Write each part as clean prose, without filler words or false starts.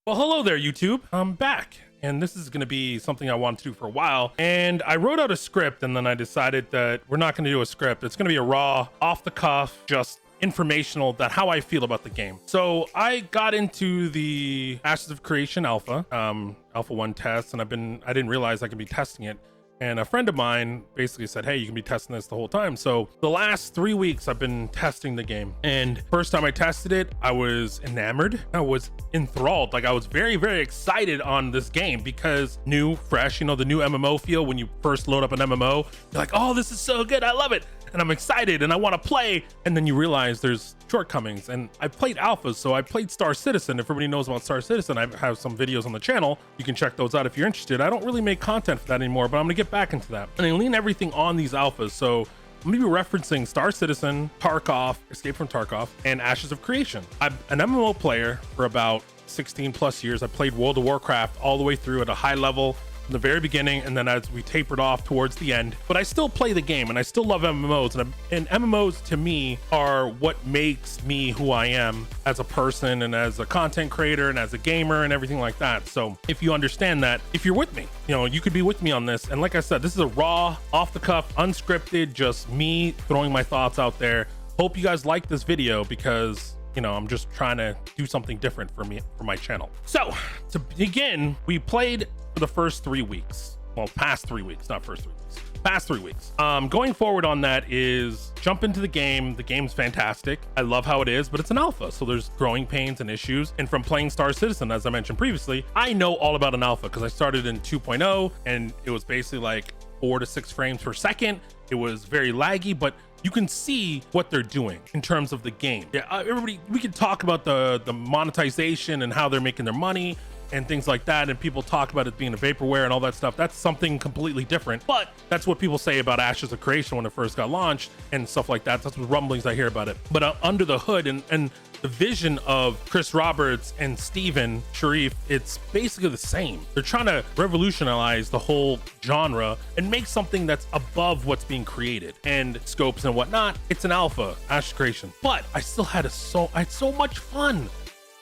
Well, hello there, YouTube. I'm back, and this is going to be something I wanted to do for a while. And I wrote out a script, and then I decided that we're not going to do a script. It's going to be a raw, off-the-cuff, just informational, that how I feel about the game. So I got into the Ashes of Creation alpha 1 test, and I didn't realize I could be testing it. And a friend of mine basically said, hey, you can be testing this the whole time. So the last 3 weeks I've been testing the game. And first time I tested it, I was enamored. I was enthralled. Like, I was very, very excited on this game because new, fresh, you know, the new MMO feel when you first load up an MMO. You're like, oh, this is so good. I love it. And I'm excited and I want to play. And then you realize there's shortcomings. And I played alphas, so I played Star Citizen. If everybody knows about Star Citizen, I have some videos on the channel. You can check those out if you're interested. I don't really make content for that anymore, but I'm gonna get back into that. And I lean everything on these alphas. So I'm gonna be referencing Star Citizen, Tarkov, Escape from Tarkov, and Ashes of Creation. I'm an MMO player for about 16 plus years. I played World of Warcraft all the way through at a high level in the very beginning, and then as we tapered off towards the end. But I still play the game, and I still love MMOs, and MMOs to me are what makes me who I am as a person and as a content creator and as a gamer and everything like that. So if you understand that, if you're with me, you know, you could be with me on this. And like I said, this is a raw, off the cuff, unscripted, just me throwing my thoughts out there. Hope you guys like this video because, you know, I'm just trying to do something different for me, for my channel. So to begin, we played for the first 3 weeks. Well, past 3 weeks, not first 3 weeks, past 3 weeks. Going forward on that is jump into the game. The game's fantastic. I love how it is, but it's an alpha, so there's growing pains and issues. And from playing Star Citizen, as I mentioned previously, I know all about an alpha because I started in 2.0 and it was basically like 4 to 6 frames per second. It was very laggy, but you can see what they're doing in terms of the game. Yeah, everybody, we can talk about the monetization and how they're making their money and things like that, and people talk about it being a vaporware and all that stuff. That's something completely different, but that's what people say about Ashes of Creation when it first got launched and stuff like that. That's what rumblings I hear about it. But under the hood and the vision of Chris Roberts and Steven Sharif, it's basically the same. They're trying to revolutionize the whole genre and make something that's above what's being created and scopes and whatnot. It's an alpha, Ashes of Creation, but I still had I had so much fun.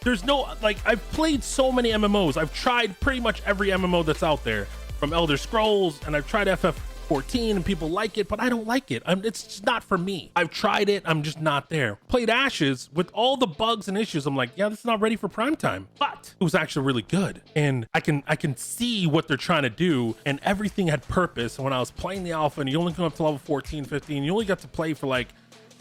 There's no, like, I've played so many MMOs. I've tried pretty much every MMO that's out there, from Elder Scrolls, and I've tried FF14 and people like it, but I don't like it. It's just not for me. I've tried it, I'm just not there. Played Ashes with all the bugs and issues. I'm like, yeah, this is not ready for prime time, but it was actually really good. And I can see what they're trying to do, and everything had purpose. And when I was playing the alpha and you only come up to level 14, 15, you only got to play for like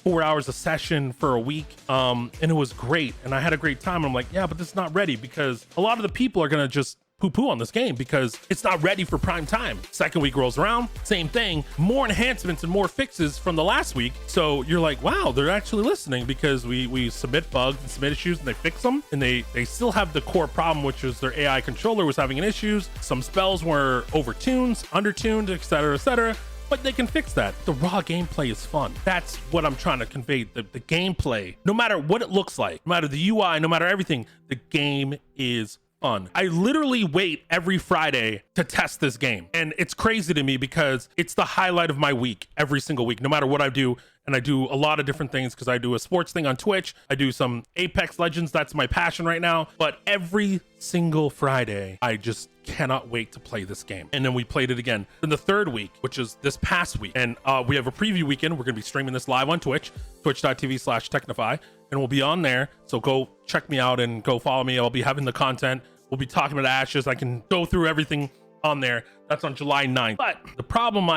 4 hours a session for a week, and it was great, and I had a great time. And I'm like, yeah, but this is not ready, because a lot of the people are gonna just poo-poo on this game because it's not ready for prime time. Second week rolls around, same thing, more enhancements and more fixes from the last week. So you're like, wow, they're actually listening, because we submit bugs and submit issues and they fix them, and they still have the core problem, which is their AI controller was having an issues. Some spells were overtuned, undertuned, etc., etc. But they can fix that. The raw gameplay is fun. That's what I'm trying to convey. The gameplay, no matter what it looks like, no matter the UI, no matter everything, the game is fun. I literally wait every Friday to test this game. And it's crazy to me because it's the highlight of my week every single week, no matter what I do. And I do a lot of different things because I do a sports thing on Twitch. I do some Apex Legends. That's my passion right now. But every single Friday, I just cannot wait to play this game. And then we played it again in the third week, which is this past week. And we have a preview weekend. We're going to be streaming this live on Twitch, twitch.tv/Technify. And we'll be on there. So go check me out and go follow me. I'll be having the content. We'll be talking about Ashes. I can go through everything on there. That's on July 9th. But the problem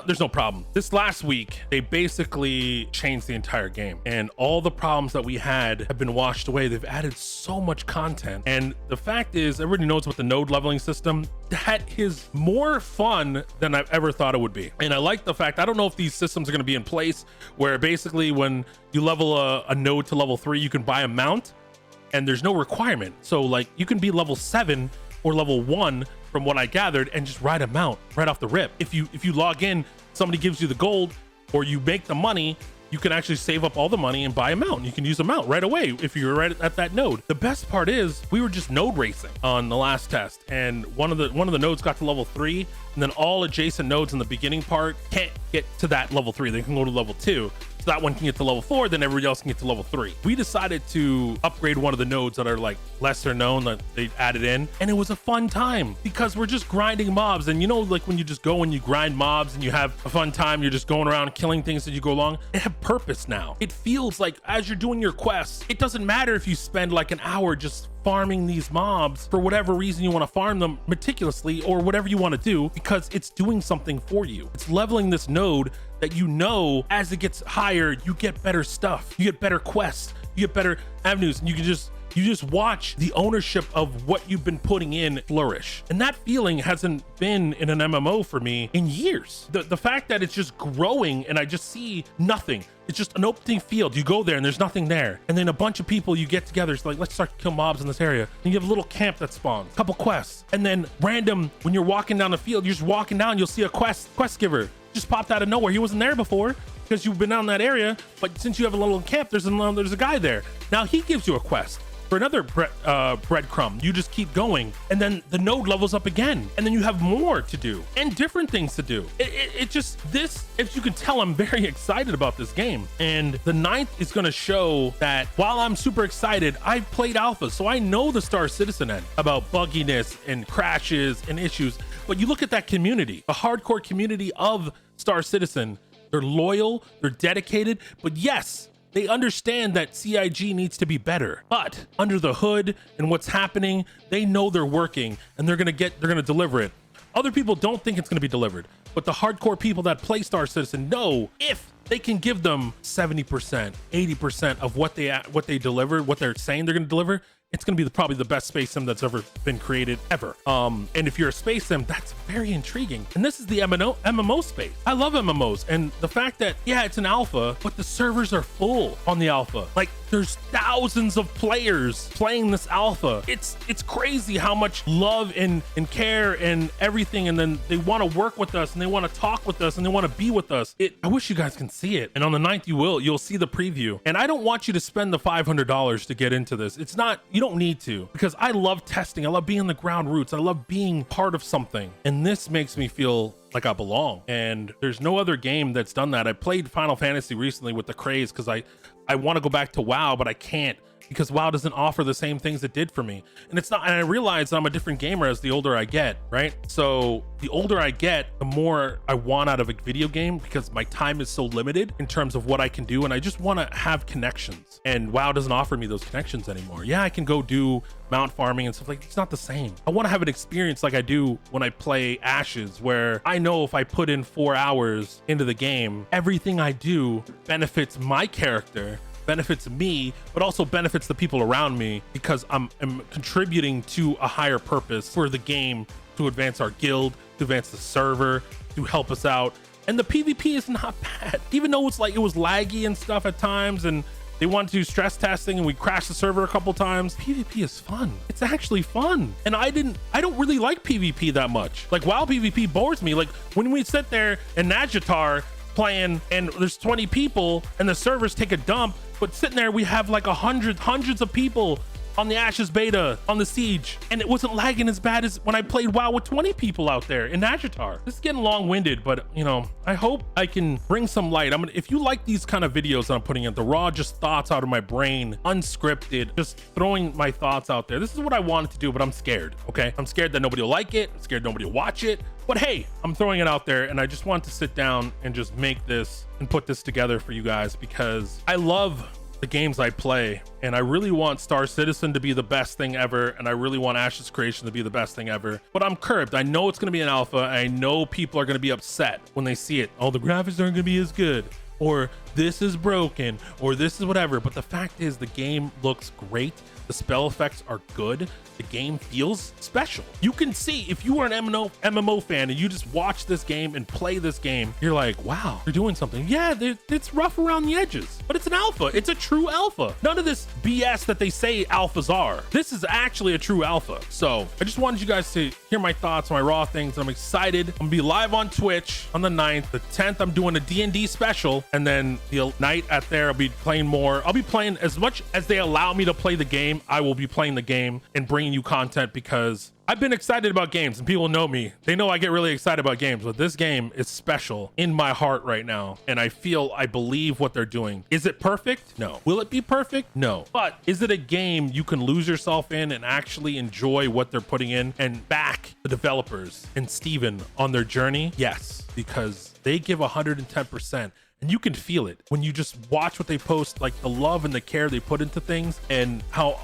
there's no problem. This last week, they basically changed the entire game, and all the problems that we had have been washed away. They've added so much content. And the fact is, everybody knows about the node leveling system. That is more fun than I've ever thought it would be. And I like the fact, I don't know if these systems are going to be in place where basically when you level a node to level 3, you can buy a mount and there's no requirement. So like you can be level 7 or level 1 from what I gathered and just ride a mount right off the rip. If you log in, somebody gives you the gold or you make the money, you can actually save up all the money and buy a mount. You can use a mount right away if you're right at that node. The best part is we were just node racing on the last test, and one of the nodes got to level 3, and then all adjacent nodes in the beginning part can't get to that level 3. They can go to level 2. So that one can get to level 4, then everybody else can get to level 3. We decided to upgrade one of the nodes that are like lesser known that they added in. And it was a fun time because we're just grinding mobs. And you know, like when you just go and you grind mobs and you have a fun time, you're just going around killing things as you go along. It have purpose now. It feels like as you're doing your quests, it doesn't matter if you spend like an hour just farming these mobs for whatever reason you want to farm them meticulously or whatever you want to do, because it's doing something for you. It's leveling this node that, you know, as it gets higher, you get better stuff, you get better quests, you get better avenues, and you just watch the ownership of what you've been putting in flourish. And that feeling hasn't been in an MMO for me in years. The fact that it's just growing and I just see nothing. It's just an open field. You go there and there's nothing there. And then a bunch of people you get together. It's like, let's start to kill mobs in this area. And you have a little camp that spawns, a couple quests. And then random, when you're walking down the field, you're just walking down, you'll see a quest giver just popped out of nowhere. He wasn't there before because you've been down that area. But since you have a little camp, there's a guy there. Now he gives you a quest for another breadcrumb. You just keep going, and then the node levels up again, and then you have more to do and different things to do. It just, this, if you can tell, I'm very excited about this game. And the 9th is going to show that while I'm super excited, I've played alpha, so I know the Star Citizen end about bugginess and crashes and issues. But you look at that community, the hardcore community of Star Citizen. They're loyal, they're dedicated, but yes, they understand that CIG needs to be better, but under the hood and what's happening, they know they're working and they're gonna deliver it. Other people don't think it's gonna be delivered, but the hardcore people that play Star Citizen know if they can give them 70%, 80% of what they delivered, what they're saying they're gonna deliver, it's going to be probably the best space sim that's ever been created ever. And if you're a space sim, that's very intriguing. And this is the MMO space. I love MMOs. And the fact that, yeah, it's an alpha, but the servers are full on the alpha. Like, there's thousands of players playing this alpha. It's crazy how much love and care and everything. And then they want to work with us and they want to talk with us and they want to be with us. I wish you guys can see it. And on the 9th, you'll see the preview. And I don't want you to spend the $500 to get into this. It's not, you don't need to, because I love testing. I love being in the ground roots. I love being part of something. And this makes me feel like I belong. And there's no other game that's done that. I played Final Fantasy recently with the craze because I want to go back to WoW, but I can't because WoW doesn't offer the same things it did for me. And it's not, and I realize I'm a different gamer as the older I get, right? So the older I get, the more I want out of a video game because my time is so limited in terms of what I can do. And I just want to have connections, and WoW doesn't offer me those connections anymore. Yeah, I can go do mount farming and stuff like that. It's not the same. I want to have an experience like I do when I play Ashes, where I know if I put in 4 hours into the game, everything I do benefits my character, benefits me, but also benefits the people around me because I'm contributing to a higher purpose for the game, to advance our guild, to advance the server, to help us out. And the PvP is not bad, even though it's like it was laggy and stuff at times, and they wanted to do stress testing and we crashed the server a couple times. PvP is fun. It's actually fun. And I don't really like PvP that much. Like, WoW PvP bores me. Like when we sit there in Najatar playing and there's 20 people and the servers take a dump, but sitting there we have like hundreds of people on the Ashes beta, on the Siege, and it wasn't lagging as bad as when I played WoW with 20 people out there in Najatar. This is getting long-winded, but you know, I hope I can bring some light. If you like these kind of videos that I'm putting in, the raw just thoughts out of my brain, unscripted, just throwing my thoughts out there. This is what I wanted to do, but I'm scared, okay? I'm scared that nobody will like it. I'm scared nobody will watch it. But hey, I'm throwing it out there, and I just want to sit down and just make this and put this together for you guys because I love the games I play, and I really want Star Citizen to be the best thing ever, and I really want Ashes Creation to be the best thing ever. But I'm curbed. I know it's going to be an alpha. I know people are going to be upset when they see it. Oh, the graphics aren't going to be as good, or this is broken, or this is whatever. But the fact is, the game looks great. The spell effects are good. The game feels special. You can see, if you are an MMO fan and you just watch this game and play this game, you're like, wow, they're doing something. Yeah, it's rough around the edges, but it's an alpha. It's a true alpha. None of this BS that they say alphas are. This is actually a true alpha. So I just wanted you guys to hear my thoughts, my raw things. I'm excited. I'm gonna be live on Twitch on the 9th. The 10th, I'm doing a D&D special. and then the night at there, I'll be playing more. I'll be playing as much as they allow me to play the game. I will be playing the game and bringing you content because I've been excited about games, and people know me. They know I get really excited about games, but this game is special in my heart right now. And I believe what they're doing. Is it perfect? No. Will it be perfect? No. But is it a game you can lose yourself in and actually enjoy what they're putting in and back the developers and Steven on their journey? Yes, because they give 110%. And you can feel it when you just watch what they post, like the love and the care they put into things, and how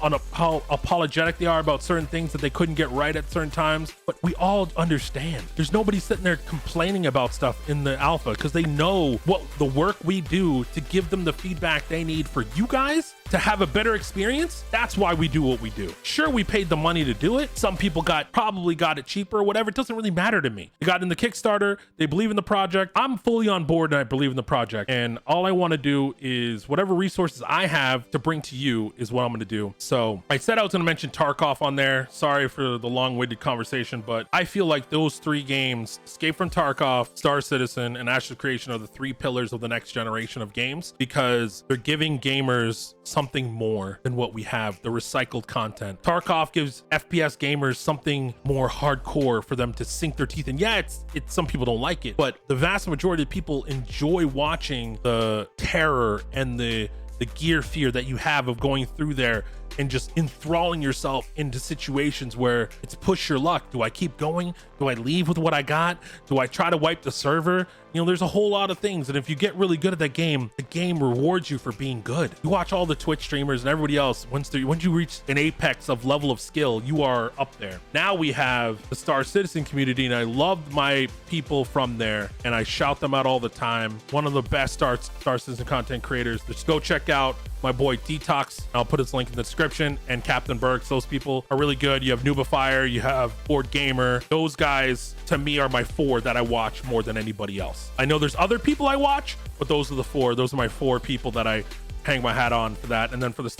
apologetic they are about certain things that they couldn't get right at certain times. But we all understand. There's nobody sitting there complaining about stuff in the alpha because they know what the work we do to give them the feedback they need for you guys to have a better experience. That's why we do what we do. Sure, we paid the money to do it. Some people probably got it cheaper or whatever. It doesn't really matter to me. They got in the Kickstarter. They believe in the project. I'm fully on board and I believe in the project. And all I want to do is whatever resources I have to bring to you is what I'm going to do. So I said I was going to mention Tarkov on there. Sorry for the long-winded conversation, but I feel like those 3 games, Escape from Tarkov, Star Citizen, and Ashes of Creation, are the 3 pillars of the next generation of games because they're giving gamers something more than what we have, the recycled content. Tarkov gives FPS gamers something more hardcore for them to sink their teeth in. Yeah, it's some people don't like it, but the vast majority of people enjoy watching the terror and the gear fear that you have of going through there and just enthralling yourself into situations where it's push your luck. Do I keep going? Do I leave with what I got? Do I try to wipe the server? You know, there's a whole lot of things. And if you get really good at that game, the game rewards you for being good. You watch all the Twitch streamers and everybody else. Once you reach an apex of level of skill, you are up there. Now we have the Star Citizen community, and I love my people from there, and I shout them out all the time. One of the best Star Citizen content creators. Just go check out my boy Dtox. I'll put his link in the description, and CaptainBerks. Those people are really good. You have Noobifier, you have BoredGamer. Those guys to me are my 4 that I watch more than anybody else. I know there's other people I watch, but those are the 4. Those are my 4 people that I hang my hat on for that. And then for the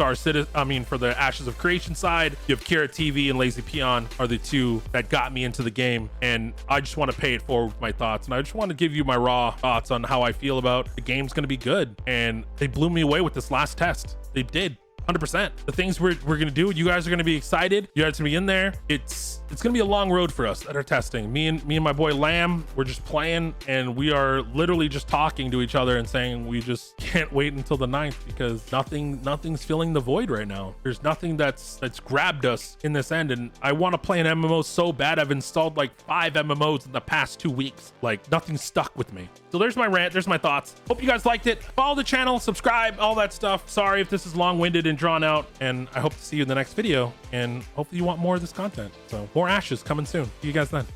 for the Ashes of Creation side, you have KiraTV and LazyPeon are the 2 that got me into the game. And I just want to pay it forward with my thoughts. And I just want to give you my raw thoughts on how I feel about the game's going to be good. And they blew me away with this last test. They did. 100%. The things we're gonna do, you guys are gonna be excited. You guys are gonna be in there. It's gonna be a long road for us that are testing. Me and my boy Lamb, we're just playing, and we are literally just talking to each other and saying we just can't wait until the 9th because nothing's filling the void right now. There's nothing that's grabbed us in this end, and I want to play an MMO so bad. I've installed like 5 MMOs in the past 2 weeks. Like, nothing's stuck with me. So there's my rant. There's my thoughts. Hope you guys liked it. Follow the channel, subscribe, all that stuff. Sorry if this is long-winded and drawn out, and I hope to see you in the next video, and hopefully you want more of this content. So more Ashes coming soon. See you guys then.